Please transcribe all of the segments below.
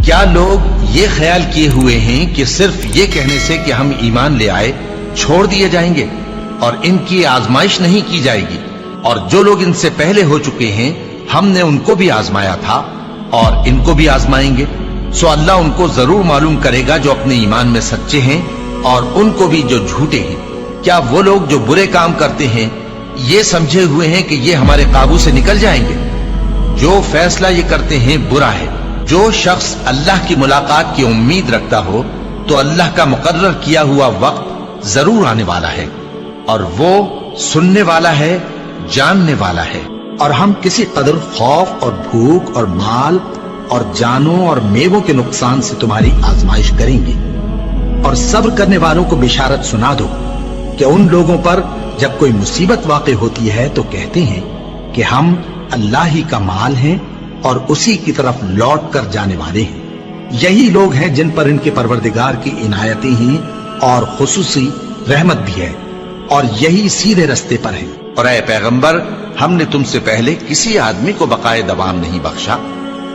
کیا لوگ یہ خیال کیے ہوئے ہیں کہ صرف یہ کہنے سے کہ ہم ایمان لے آئے چھوڑ دیے جائیں گے اور ان کی آزمائش نہیں کی جائے گی؟ اور جو لوگ ان سے پہلے ہو چکے ہیں ہم نے ان کو بھی آزمایا تھا اور ان کو بھی آزمائیں گے، سو اللہ ان کو ضرور معلوم کرے گا جو اپنے ایمان میں سچے ہیں اور ان کو بھی جو جھوٹے ہیں۔ کیا وہ لوگ جو برے کام کرتے ہیں یہ سمجھے ہوئے ہیں کہ یہ ہمارے قابو سے نکل جائیں گے؟ جو فیصلہ یہ کرتے ہیں برا ہے۔ جو شخص اللہ کی ملاقات کی امید رکھتا ہو تو اللہ کا مقرر کیا ہوا وقت ضرور آنے والا ہے، اور وہ سننے والا ہے، جاننے والا ہے۔ اور ہم کسی قدر خوف اور بھوک اور مال اور جانوں اور میووں کے نقصان سے تمہاری آزمائش کریں گے، اور صبر کرنے والوں کو بشارت سنا دو کہ ان لوگوں پر جب کوئی مصیبت واقع ہوتی ہے تو کہتے ہیں کہ ہم اللہ ہی کا مال ہیں اور اسی کی طرف لوٹ کر جانے والے ہیں۔ یہی لوگ ہیں جن پر ان کے پروردگار کی عنایتیں ہیں اور خصوصی رحمت بھی ہے، اور یہی سیدھے رستے پر ہیں۔ اور اے پیغمبر، ہم نے تم سے پہلے کسی آدمی کو بقائے دوام نہیں بخشا،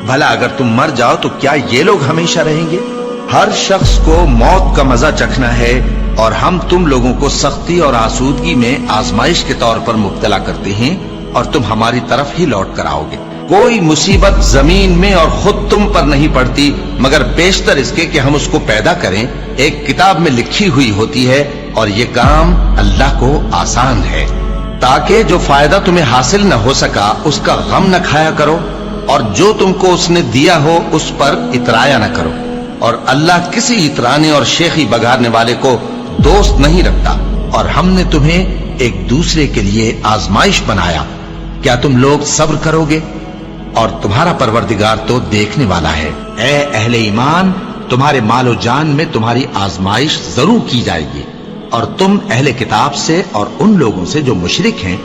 بھلا اگر تم مر جاؤ تو کیا یہ لوگ ہمیشہ رہیں گے؟ ہر شخص کو موت کا مزہ چکھنا ہے، اور ہم تم لوگوں کو سختی اور آسودگی میں آزمائش کے طور پر مبتلا کرتے ہیں، اور تم ہماری طرف ہی لوٹ کر آؤ گے۔ کوئی مصیبت زمین میں اور خود تم پر نہیں پڑتی مگر بیشتر اس کے کہ ہم اس کو پیدا کریں ایک کتاب میں لکھی ہوئی ہوتی ہے، اور یہ کام اللہ کو آسان ہے، تاکہ جو فائدہ تمہیں حاصل نہ ہو سکا اس کا غم نہ کھایا کرو، اور جو تم کو اس نے دیا ہو اس پر اترایا نہ کرو۔ اور اللہ کسی اترانے اور شیخی بگارنے والے کو دوست نہیں رکھتا، اور ہم نے تمہیں ایک دوسرے کے لیے آزمائش بنایا، کیا تم لوگ صبر کرو گے؟ اور تمہارا پروردگار تو دیکھنے والا ہے۔ اے اہل ایمان، تمہارے مال و جان میں تمہاری آزمائش ضرور کی جائے گی، اور تم اہل کتاب سے اور ان لوگوں سے جو مشرک ہیں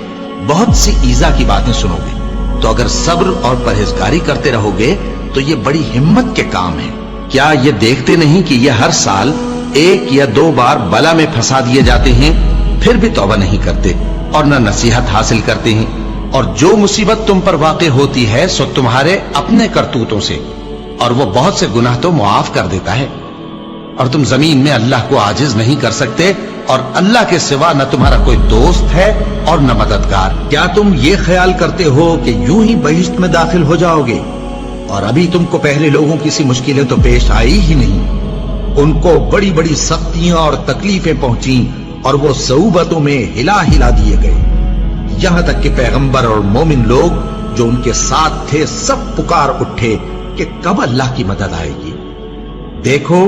بہت سی ایذا کی باتیں سنو گے، تو اگر صبر اور پرہیزگاری کرتے رہو گے تو یہ بڑی ہمت کے کام ہے۔ کیا یہ دیکھتے نہیں کہ یہ ہر سال 1 یا 2 بار بلا میں پھنسا دیے جاتے ہیں، پھر بھی توبہ نہیں کرتے اور نہ نصیحت حاصل کرتے ہیں؟ اور جو مصیبت تم پر واقع ہوتی ہے سو تمہارے اپنے کرتوتوں سے، اور وہ بہت سے گناہ تو معاف کر دیتا ہے۔ اور تم زمین میں اللہ کو عاجز نہیں کر سکتے، اور اللہ کے سوا نہ تمہارا کوئی دوست ہے اور نہ مددگار۔ کیا تم یہ خیال کرتے ہو کہ یوں ہی بہشت میں داخل ہو جاؤ گے، اور ابھی تم کو پہلے لوگوں کی سی مشکلیں تو پیش آئی ہی نہیں؟ ان کو بڑی بڑی سختیاں اور تکلیفیں پہنچیں، اور وہ صعوبتوں میں ہلا ہلا دیے گئے، یہاں تک کہ پیغمبر اور مومن لوگ جو ان کے ساتھ تھے سب پکار اٹھے کہ کب اللہ کی مدد آئے گی۔ دیکھو،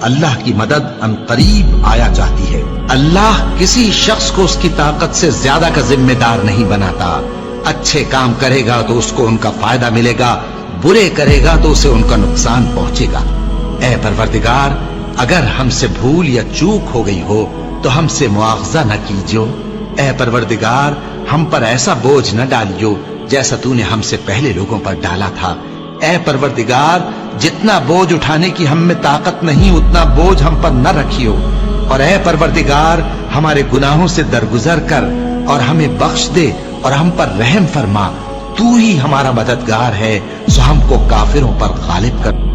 اللہ کی مدد ان قریب آیا چاہتی ہے۔ اللہ کسی شخص کو اس کی طاقت سے زیادہ کا ذمہ دار نہیں بناتا۔ اچھے کام کرے گا تو اس کو ان کا فائدہ ملے گا، برے کرے گا تو اسے ان کا نقصان پہنچے گا۔ اے پروردگار، اگر ہم سے بھول یا چوک ہو گئی ہو تو ہم سے مواخذہ نہ کیجو۔ اے پروردگار، ہم پر ایسا بوجھ نہ ڈالیو جیسا تو نے ہم سے پہلے لوگوں پر ڈالا تھا۔ اے پروردگار، جتنا بوجھ اٹھانے کی ہم میں طاقت نہیں اتنا بوجھ ہم پر نہ رکھیو، اور اے پروردگار، ہمارے گناہوں سے درگزر کر اور ہمیں بخش دے اور ہم پر رحم فرما۔ تو ہی ہمارا مددگار ہے، سو ہم کو کافروں پر غالب کر۔